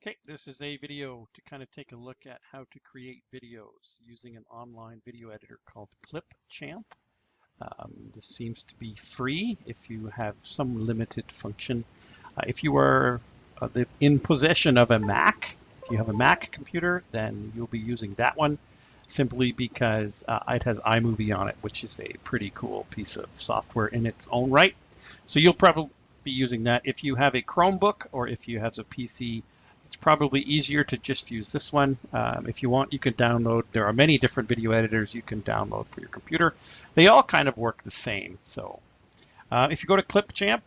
Okay, this is a video to kind of take a look at how to create videos using an online video editor called clipchamp. This seems to be free if you have some limited function. If you are in possession of a Mac, if you have a Mac computer, then you'll be using that one simply because it has iMovie on it, which is a pretty cool piece of software in its own right. So you'll probably be using that. If you have a Chromebook or if you have a PC, it's probably easier to just use this one. If you want, you can download. There are many different video editors you can download for your computer. They all kind of work the same. So if you go to clipchamp,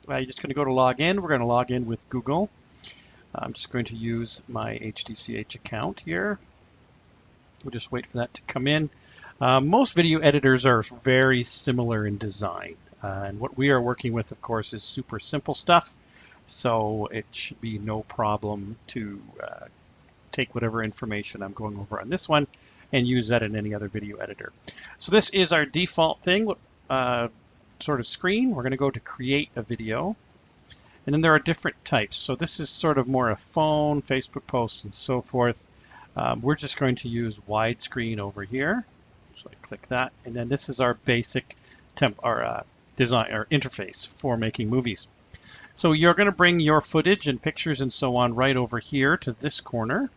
you're just going to go to log in. We're going to log in with Google. I'm just going to use my HDCH account here. We'll just wait for that to come in. Most video editors are very similar in design. And what we are working with, of course, is super simple stuff. So it should be no problem to take whatever information I'm going over on this one and use that in any other video editor. So this is our default thing, sort of screen. We're going to go to create a video. And then there are different types. So this is sort of more a phone, Facebook post, and so forth. We're just going to use widescreen over here. So I click that. And then this is our basic design or interface for making movies. So you're going to bring your footage and pictures and so on right over here to this corner.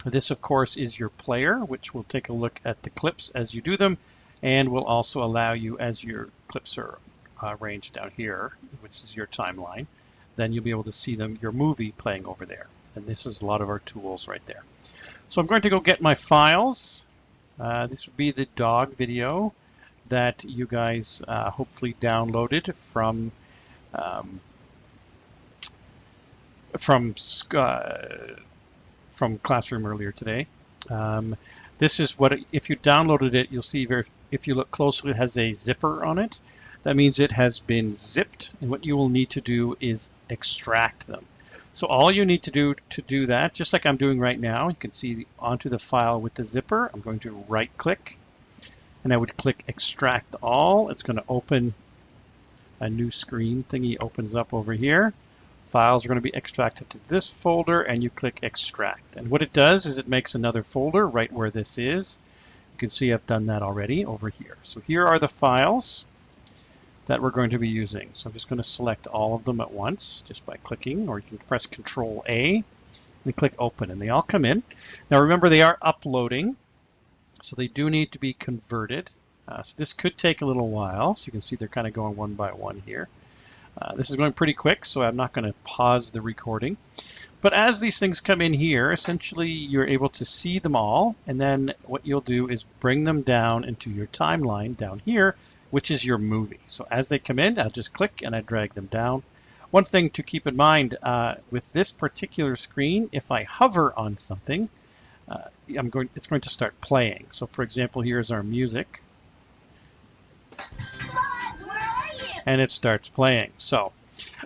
This, of course, is your player, which will take a look at the clips as you do them, and will also allow you, as your clips are arranged down here, which is your timeline, then you'll be able to see them, your movie playing over there. And this is a lot of our tools right there. So I'm going to go get my files. This would be the dog video that you guys hopefully downloaded from Classroom earlier today. This is what, if you downloaded it, you'll see if you look closely, it has a zipper on it. That means it has been zipped, and what you will need to do is extract them. So all you need to do that, just like I'm doing right now, you can see onto the file with the zipper. I'm going to right click, and I would click extract all. It's going to open a new screen thingy, opens up over here. Files are going to be extracted to this folder, and you click extract. And what it does is it makes another folder right where this is. You can see I've done that already over here. So here are the files that we're going to be using. So I'm just going to select all of them at once just by clicking, or you can press Control A and click open, and they all come in. Now remember, they are uploading, so they do need to be converted. So this could take a little while. So you can see they're kind of going one by one here. This is going pretty quick, so I'm not going to pause the recording. But as these things come in here, essentially you're able to see them all, and then what you'll do is bring them down into your timeline down here, which is your movie. So as they come in, I'll just click and I drag them down. One thing to keep in mind with this particular screen, if I hover on something, it's going to start playing. So for example, here's our music. And it starts playing. So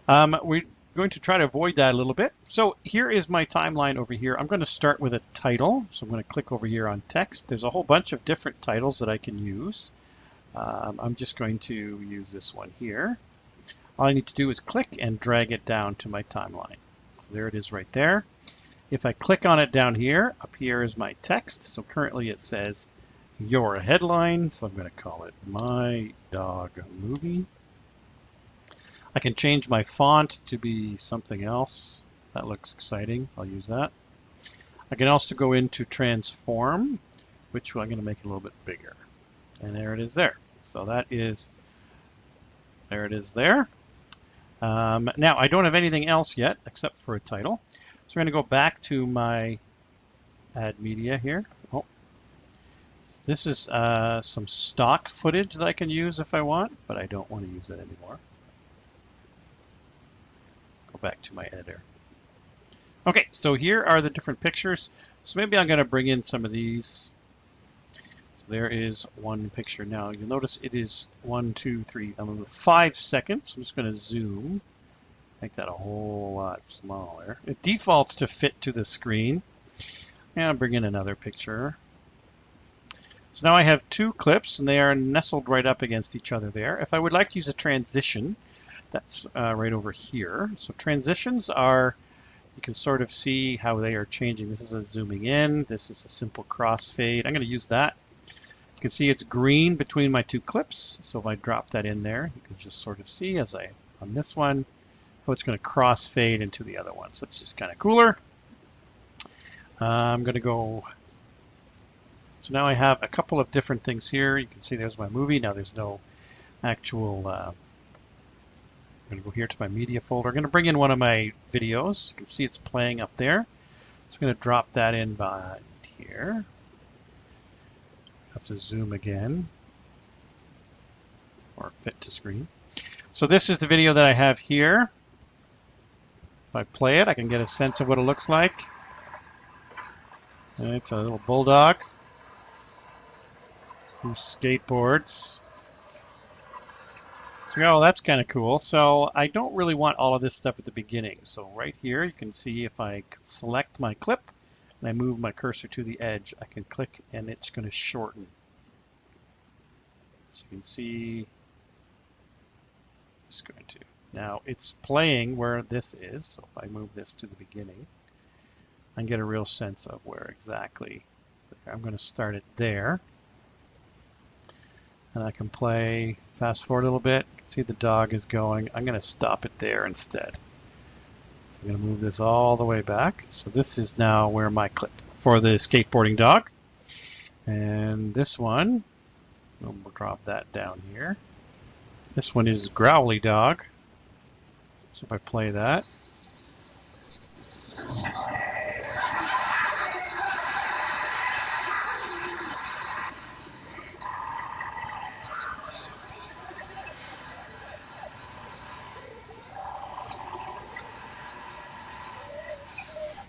we're going to try to avoid that a little bit. So here is my timeline over here. I'm going to start with a title. So I'm going to click over here on text. There's a whole bunch of different titles that I can use. I'm just going to use this one here. All I need to do is click and drag it down to my timeline. So there it is right there. If I click on it down here, up here is my text. So currently it says your headline. So I'm going to call it My Dog Movie. I can change my font to be something else. That looks exciting. I'll use that. I can also go into transform, which I'm going to make a little bit bigger. And there it is there. So there it is there. Now, I don't have anything else yet except for a title. So we're going to go back to my add media here. Oh, this is some stock footage that I can use if I want, but I don't want to use that anymore. Go back to my editor. Okay, so here are the different pictures. So maybe I'm going to bring in some of these. So there is one picture. Now you'll notice it is 5 seconds. I'm just going to zoom, make that a whole lot smaller. It defaults to fit to the screen. And I'll bring in another picture. So now I have two clips, and they are nestled right up against each other there. If I would like to use a transition, that's right over here. So transitions are you can sort of see how they are changing. This is a zooming in. This is a simple crossfade. I'm going to use that. You can see it's green between my two clips. So if I drop that in there, you can just sort of see as I, on this one, how it's going to crossfade into the other one. So it's just kind of cooler. I'm going to go. So now I have a couple of different things here. You can see there's my movie. Now there's no actual, I'm going to go here to my media folder. I'm going to bring in one of my videos. You can see it's playing up there. So I'm going to drop that in by here. That's a zoom again, or fit to screen. So this is the video that I have here. If I play it, I can get a sense of what it looks like. And it's a little bulldog who skateboards. So, oh, that's kind of cool. So I don't really want all of this stuff at the beginning. So right here, you can see if I select my clip and I move my cursor to the edge, I can click and it's going to shorten. So you can see it's going to. Now it's playing where this is. So if I move this to the beginning, I can get a real sense of where exactly. I'm going to start it there. And I can play, fast forward a little bit. You can see the dog is going. I'm going to stop it there instead. So I'm going to move this all the way back. So this is now where my clip for the skateboarding dog. And this one, we'll drop that down here. This one is growly dog. So if I play that.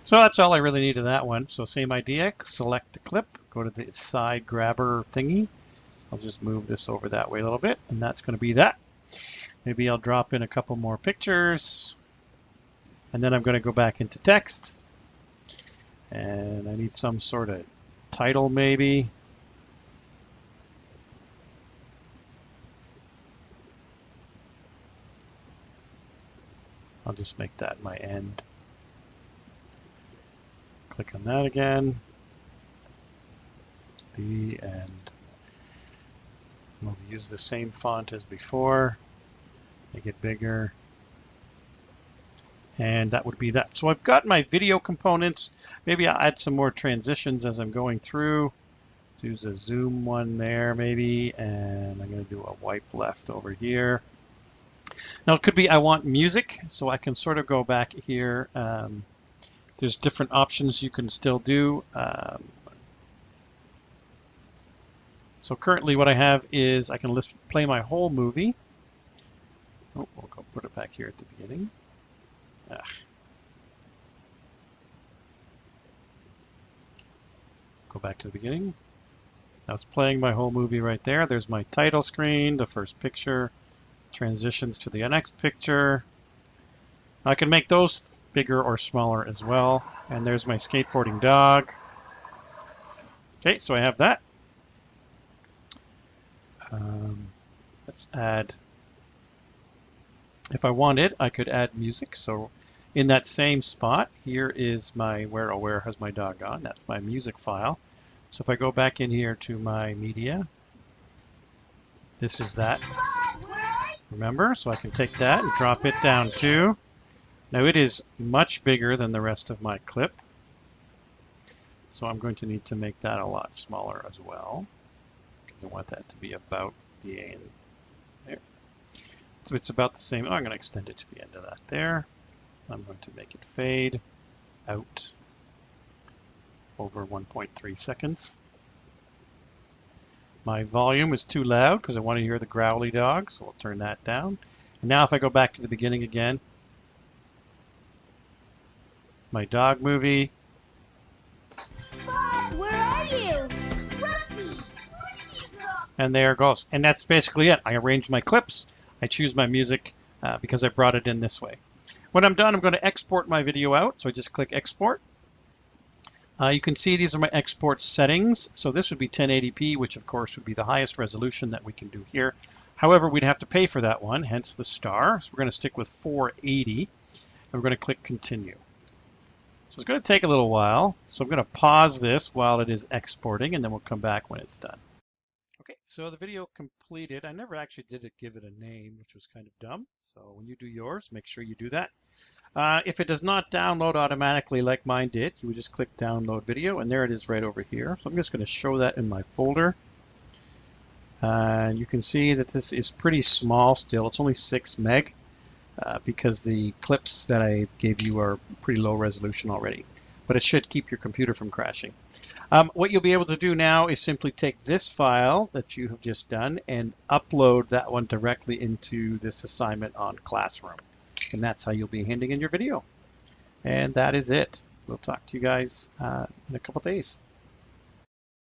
So that's all I really need of that one. So same idea, select the clip, go to the side grabber thingy. I'll just move this over that way a little bit, and that's going to be that. Maybe I'll drop in a couple more pictures, and then I'm going to go back into text, and I need some sort of title maybe. I'll just make that my end. Click on that again. The end. We'll use the same font as before. Make it bigger. And that would be that. So I've got my video components. Maybe I'll add some more transitions as I'm going through. Use a zoom one there maybe. And I'm going to do a wipe left over here. Now it could be I want music. So I can sort of go back here. There's different options you can still do. So currently what I have is I can play my whole movie. Oh, we'll go put it back here at the beginning. Go back to the beginning. I was playing my whole movie right there. There's my title screen, the first picture, transitions to the next picture. I can make those bigger or smaller as well. And there's my skateboarding dog. Okay, so I have that. Let's add, if I wanted, I could add music. So in that same spot, here is my where has my dog gone? That's my music file. So if I go back in here to my media, this is that. Remember, so I can take that and drop it down too. Now it is much bigger than the rest of my clip. So I'm going to need to make that a lot smaller as well, because I want that to be about the end there. So it's about the same. Oh, I'm going to extend it to the end of that there. I'm going to make it fade out over 1.3 seconds. My volume is too loud because I want to hear the growly dog, so we'll turn that down. And now if I go back to the beginning again, my dog movie. Bob, where are you? Rusty, where did you go? And there it goes. And that's basically it. I arrange my clips. I choose my music because I brought it in this way. When I'm done, I'm going to export my video out. So I just click export. You can see these are my export settings. So this would be 1080p, which of course would be the highest resolution that we can do here. However, we'd have to pay for that one, hence the star. So we're going to stick with 480. And we're going to click continue. So it's going to take a little while. So I'm going to pause this while it is exporting, and then we'll come back when it's done. Okay, so the video completed. I never actually did give it a name, which was kind of dumb. So when you do yours, make sure you do that. If it does not download automatically like mine did, you would just click download video, and there it is right over here. So I'm just going to show that in my folder. You can see that this is pretty small still. It's only 6 meg because the clips that I gave you are pretty low resolution already. But it should keep your computer from crashing. What you'll be able to do now is simply take this file that you have just done and upload that one directly into this assignment on Classroom. And that's how you'll be handing in your video. And that is it. We'll talk to you guys in a couple days.